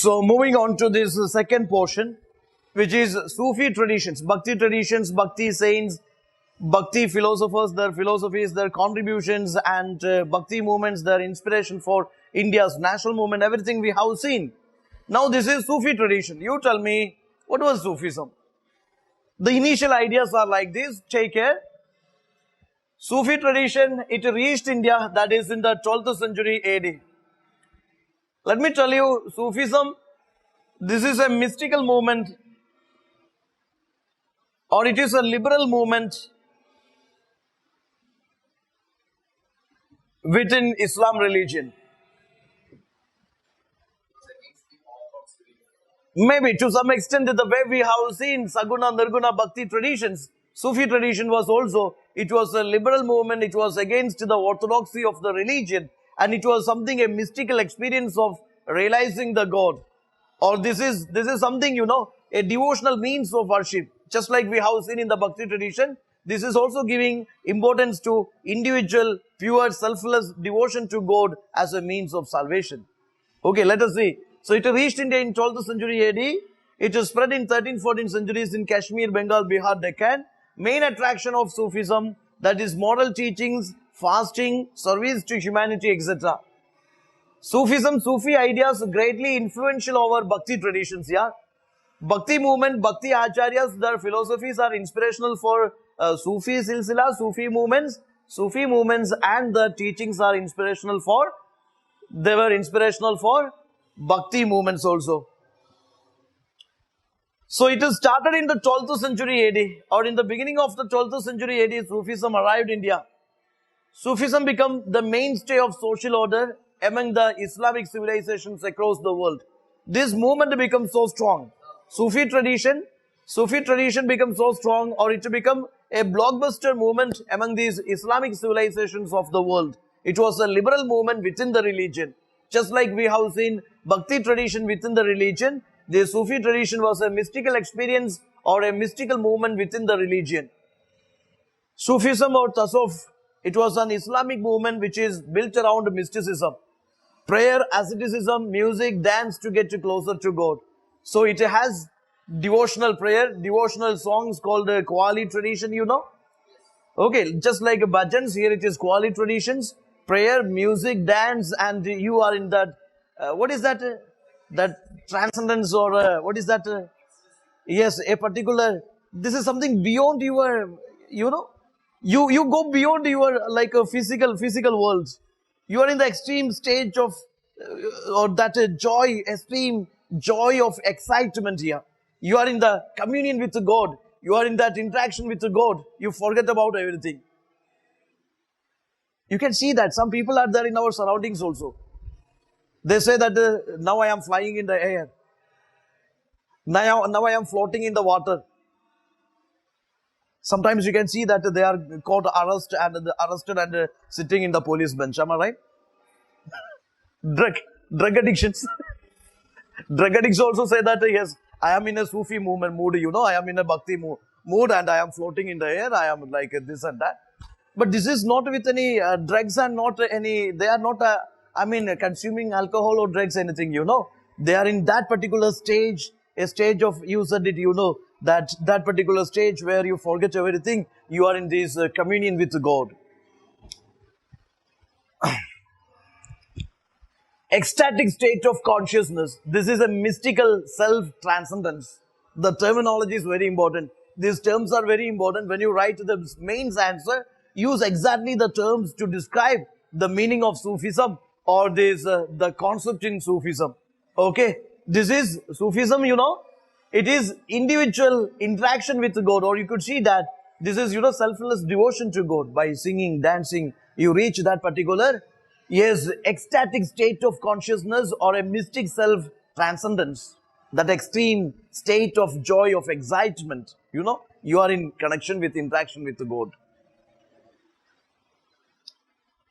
So moving on to this second portion, which is Sufi traditions, Bhakti saints, Bhakti philosophers, their philosophies, their contributions, and Bhakti movements, their inspiration for India's national movement, everything we have seen. Now this is Sufi tradition. You tell me, what was Sufism? The initial ideas are like this, take care. Sufi tradition, it reached India, that is in the 12th century AD. Let me tell you, Sufism, this is a mystical movement, or it is a liberal movement within Islam religion. Maybe to some extent, the way we have seen Saguna, Nirguna, Bhakti traditions, Sufi tradition was also, it was a liberal movement, it was against the orthodoxy of the religion, and it was something, a mystical experience of realizing the God. Or this is something, a devotional means of worship. Just like we have seen in the Bhakti tradition, this is also giving importance to individual, pure, selfless devotion to God as a means of salvation. Okay, let us see. So it reached India in 12th century AD. It is spread in 13th, 14th centuries in Kashmir, Bengal, Bihar, Deccan. Main attraction of Sufism, that is moral teachings, fasting, service to humanity, etc. Sufism, Sufi ideas greatly influential over Bhakti traditions, yeah. Bhakti movement, Bhakti acharyas, their philosophies are inspirational for Sufi silsila, Sufi movements, and the teachings are inspirational for, they were inspirational for Bhakti movements also. So it is started in the 12th century AD, or in the beginning of the 12th century AD, Sufism arrived in India. Sufism became the mainstay of social order among the Islamic civilizations across the world. This movement becomes so strong. Sufi tradition becomes so strong, or it became a blockbuster movement among these Islamic civilizations of the world. It was a liberal movement within the religion. Just like we have seen Bhakti tradition within the religion, the Sufi tradition was a mystical experience or a mystical movement within the religion. Sufism or Tasawwuf, it was an Islamic movement which is built around mysticism. Prayer, asceticism, music, dance to get closer to God. So it has devotional prayer, devotional songs called Qawwali tradition, Okay, just like bhajans, here it is Qawwali traditions, prayer, music, dance, and you are in that, what is that? That transcendence, or what is that? Yes, a particular, this is something beyond your, you go beyond your like a physical world. You are in the extreme stage of, or that joy, extreme joy of excitement here. You are in the communion with God. You are in that interaction with God. You forget about everything. You can see that some people are there in our surroundings also. They say that now I am flying in the air. Now I am floating in the water. Sometimes you can see that they are caught, arrested and sitting in the police bench. Am I right? Drug addictions. Drug addicts also say that, yes, I am in a Sufi movement mood, I am in a Bhakti mood and I am floating in the air, I am like this and that. But this is not with any drugs and not any, they are not, consuming alcohol or drugs, anything, They are in that particular stage, a stage of, you said it, that particular stage where you forget everything, you are in this communion with God. Ecstatic state of consciousness. This is a mystical self-transcendence. The terminology is very important. These terms are very important. When you write the mains answer, use exactly the terms to describe the meaning of Sufism or this the concept in Sufism. Okay, this is Sufism. It is individual interaction with God, or you could see that this is selfless devotion to God by singing, dancing. You reach that particular. Yes, ecstatic state of consciousness or a mystic self-transcendence. That extreme state of joy, of excitement. You are in connection with, interaction with God.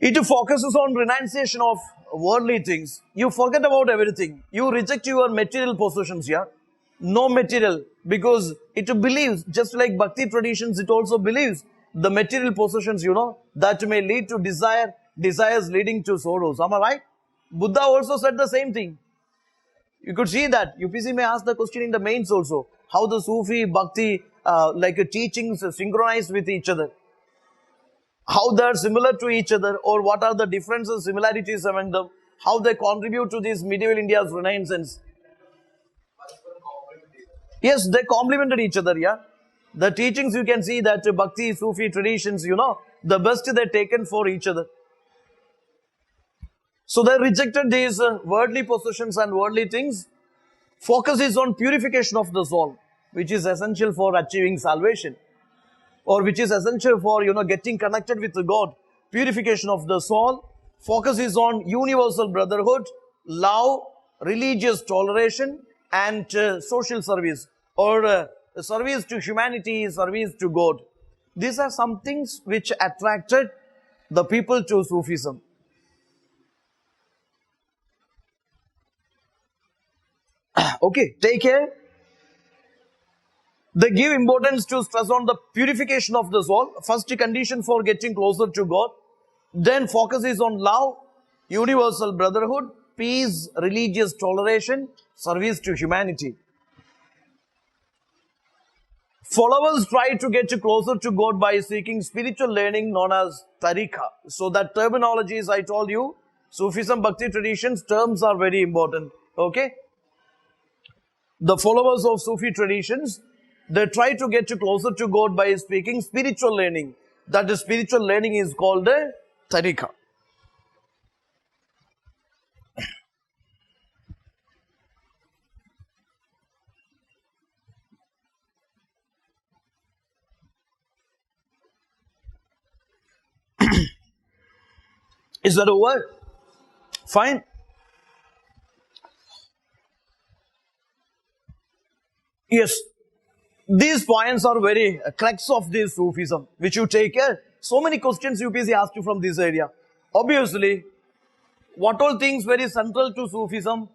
It focuses on renunciation of worldly things. You forget about everything. You reject your material possessions, yeah? No material, because it believes, just like Bhakti traditions, it also believes the material possessions, that may lead to desires leading to sorrows. Am I right? Buddha also said the same thing. You could see that UPSC may ask the question in the mains also. How the Sufi, Bhakti, teachings synchronized with each other. How they are similar to each other, or what are the differences, similarities among them. How they contribute to this medieval India's renaissance. Yes, they complemented each other, yeah. The teachings, you can see that Bhakti, Sufi traditions, the best they taken for each other. So they rejected these worldly possessions and worldly things. Focus is on purification of the soul, which is essential for achieving salvation, or which is essential for, getting connected with God. Purification of the soul. Focus is on universal brotherhood, love, religious toleration, and social service, or service to humanity, service to God. These are some things which attracted the people to Sufism. Okay, take care. They give importance to stress on the purification of the soul. First condition for getting closer to God. Then focus is on love, universal brotherhood, peace, religious toleration, service to humanity. Followers try to get closer to God by seeking spiritual learning known as tariqa. So that terminologies I told you, Sufism, Bhakti traditions, terms are very important. Okay? The followers of Sufi traditions, they try to get closer to God by speaking spiritual learning. That is, spiritual learning is called a tariqa. Is that a word? Fine. Yes. These points are very crux of this Sufism, which you take care. So many questions UPSC asked you from this area. Obviously, what all things very central to Sufism?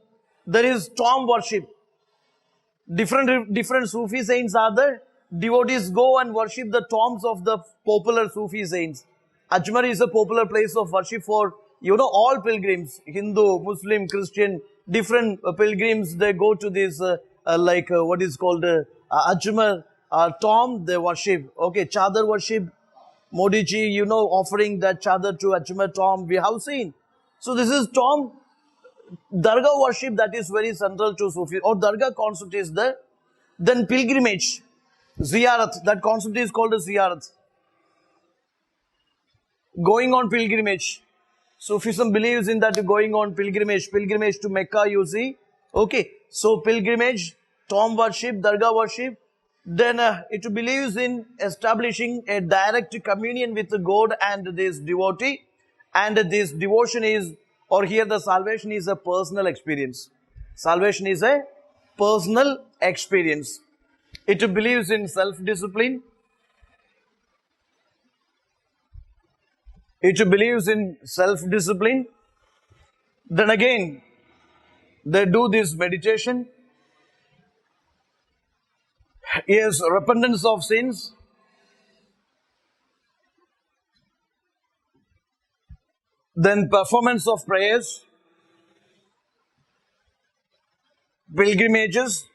There is tomb worship. Different Sufi saints are there. Devotees go and worship the tombs of the popular Sufi saints. Ajmer is a popular place of worship for, all pilgrims, Hindu, Muslim, Christian, different pilgrims, they go to this, what is called Ajmer tomb, they worship. Okay, Chadar worship, Modi ji, offering that Chadar to Ajmer tomb, we have seen. So this is tomb. Dargah worship, that is very central to Sufi, or Dargah concept is there. Then pilgrimage, ziyarat, that concept is called a ziyarat. Going on pilgrimage. Sufism believes in that going on pilgrimage to Mecca, you see. Okay, so pilgrimage, tomb worship, Dargah worship. Then it believes in establishing a direct communion with God and this devotee. And this devotion is, or here the salvation is a personal experience. Salvation is a personal experience. It believes in self-discipline. It believes in self-discipline. Then again, they do this meditation. Yes, repentance of sins. Then performance of prayers. Pilgrimages.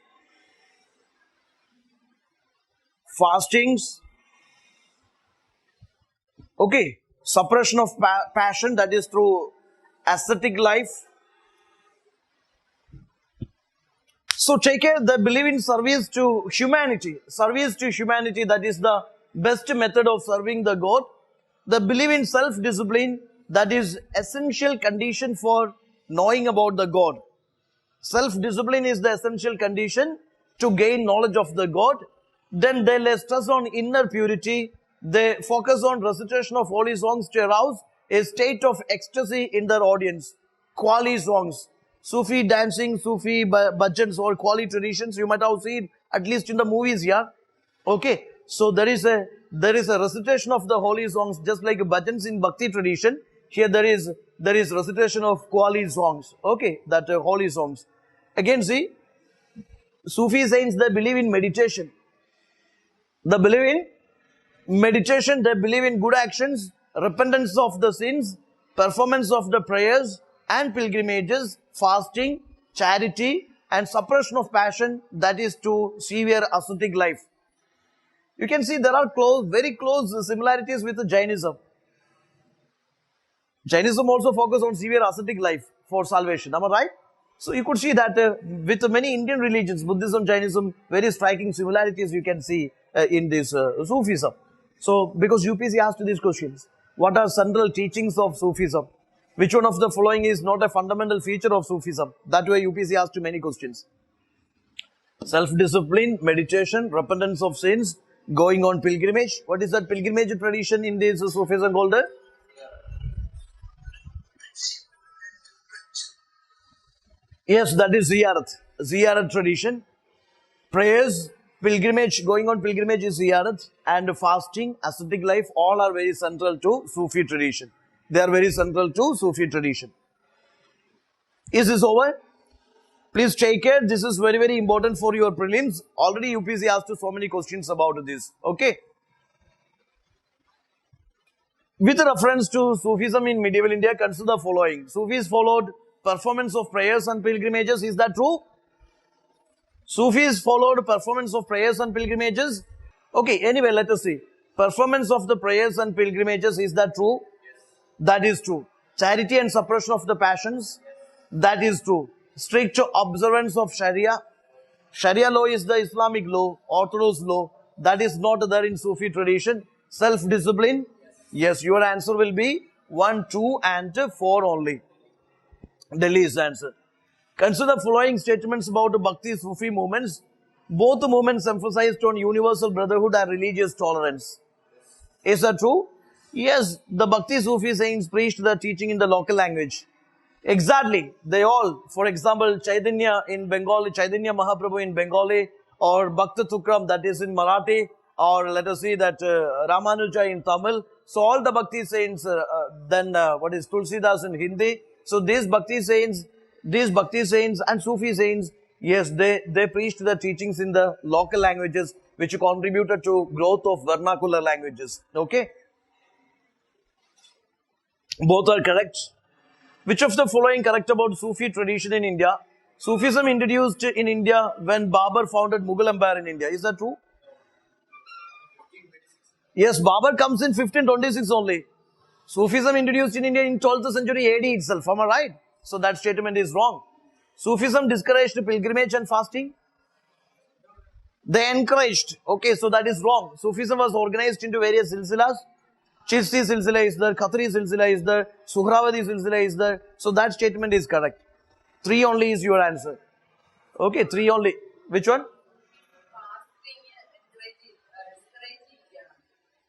Fastings. Okay. Suppression of passion, that is through ascetic life. So take care, they believe in service to humanity. Service to humanity, that is the best method of serving the God. They believe in self-discipline, that is essential condition for knowing about the God. Self-discipline is the essential condition to gain knowledge of the God. Then they lay stress on inner purity. They focus on recitation of holy songs to arouse a state of ecstasy in their audience. Qawwali songs, Sufi dancing, Sufi bhajans or Qawwali traditions, you might have seen at least in the movies, yeah. Okay, so there is a recitation of the holy songs, just like bhajans in Bhakti tradition. Here there is recitation of Qawwali songs. Okay, that holy songs. Again, see, Sufi saints, they believe in meditation. They believe in meditation, they believe in good actions, repentance of the sins, performance of the prayers and pilgrimages, fasting, charity, and suppression of passion, that is to severe ascetic life. You can see there are very close similarities with Jainism. Jainism also focuses on severe ascetic life for salvation. Am I right? So you could see that with many Indian religions, Buddhism, Jainism, very striking similarities you can see in this Sufism. So because UPSC asked these questions, what are central teachings of Sufism? Which one of the following is not a fundamental feature of Sufism? That way UPSC asked many questions. Self-discipline, meditation, repentance of sins, going on pilgrimage. What is that pilgrimage tradition in this Sufism called? Yes, that is ziyarat. Ziyarat tradition. Prayers, pilgrimage, going on pilgrimage is ziyarat, and fasting, ascetic life, all are very central to Sufi tradition. They are very central to Sufi tradition. Is this over? Please take care. This is very, very important for your prelims. Already UPSC asked you so many questions about this. Okay. With reference to Sufism in medieval India, consider the following. Sufis followed performance of prayers and pilgrimages. Is that true? Sufis followed performance of prayers and pilgrimages. Okay, anyway, let us see. Performance of the prayers and pilgrimages, is that true? That is true. Charity and suppression of the passions. That is true. Strict observance of Sharia. Sharia law is the Islamic law, Orthodox law. That is not there in Sufi tradition. Self-discipline. Yes, your answer will be 1, 2 and 4 only. Delhi is the answer. Consider the following statements about the Bhakti Sufi movements. Both the movements emphasized on universal brotherhood and religious tolerance. Is that true? Yes, the Bhakti Sufi saints preached the teaching in the local language. Exactly. They all, for example, Chaitanya in Bengali, Chaitanya Mahaprabhu in Bengali, or Bhakta Tukram, that is in Marathi, or let us see that Ramanuja in Tamil. So all the Bhakti saints, then what is Tulsidas in Hindi. So these Bhakti saints and Sufi saints, yes, they preached the teachings in the local languages, which contributed to growth of vernacular languages. Okay? Both are correct. Which of the following correct about Sufi tradition in India? Sufism introduced in India when Babur founded Mughal Empire in India. Is that true? Yes, Babur comes in 1526 only. Sufism introduced in India in 12th century AD itself. Am I right? So that statement is wrong. Sufism discouraged pilgrimage and fasting. They encouraged. Okay, so that is wrong. Sufism was organized into various silsilas. Chishti silsila is there, Khatri silsila is there, Suhravadi silsila is there. So that statement is correct. 3 only is your answer. Okay, 3 only. Which one?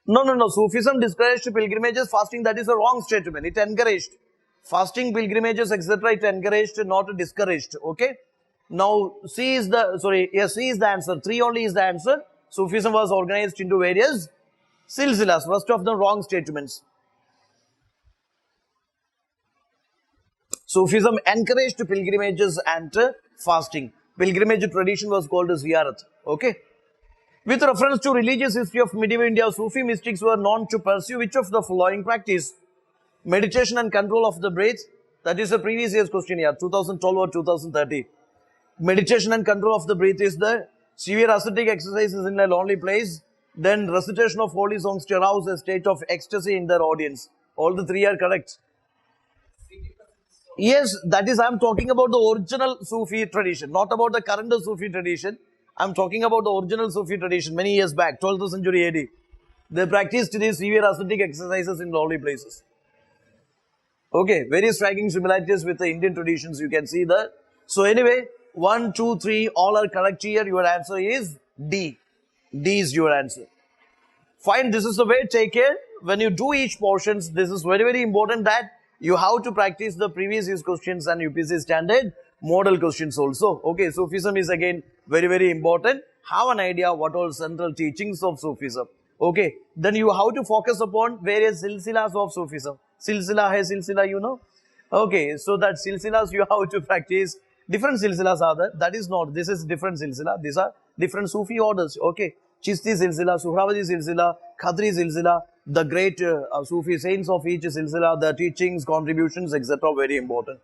No. Sufism discouraged pilgrimages, fasting. That is a wrong statement. It encouraged. Fasting, pilgrimages, etc. It encouraged, not discouraged. Okay. Now, C is the answer. 3 only is the answer. Sufism was organized into various silsilas. Rest of them wrong statements. Sufism encouraged pilgrimages and fasting. Pilgrimage tradition was called ziyarat. Okay. With reference to religious history of medieval India, Sufi mystics were known to pursue which of the following practice? Meditation and control of the breath. That is a previous year's question here, 2012 or 2030. Meditation and control of the breath is there. Severe ascetic exercises in a lonely place. Then recitation of holy songs to arouse a state of ecstasy in their audience. All the 3 are correct. Yes, that is, I am talking about the original Sufi tradition, not about the current Sufi tradition. I am talking about the original Sufi tradition many years back, 12th century AD. They practiced these severe ascetic exercises in lonely places. Okay, very striking similarities with the Indian traditions you can see there. So anyway, 1, 2, 3, all are correct here. Your answer is D. D is your answer. Fine, this is the way, take care. When you do each portions, this is very, very important that you have to practice the previous year's questions and UPSC standard model questions also. Okay, Sufism is again very, very important. Have an idea what all central teachings of Sufism. Okay, then you have to focus upon various silsilas of Sufism. Silsila hai silsila, you know. Okay, so that silsilas you have to practice. Different silsilas are there. That is not, this is different silsila. These are different Sufi orders. Okay, Chishti silsila, Suhravadi silsila, Khadri silsila, the great Sufi saints of each silsila, the teachings, contributions, etc. very important.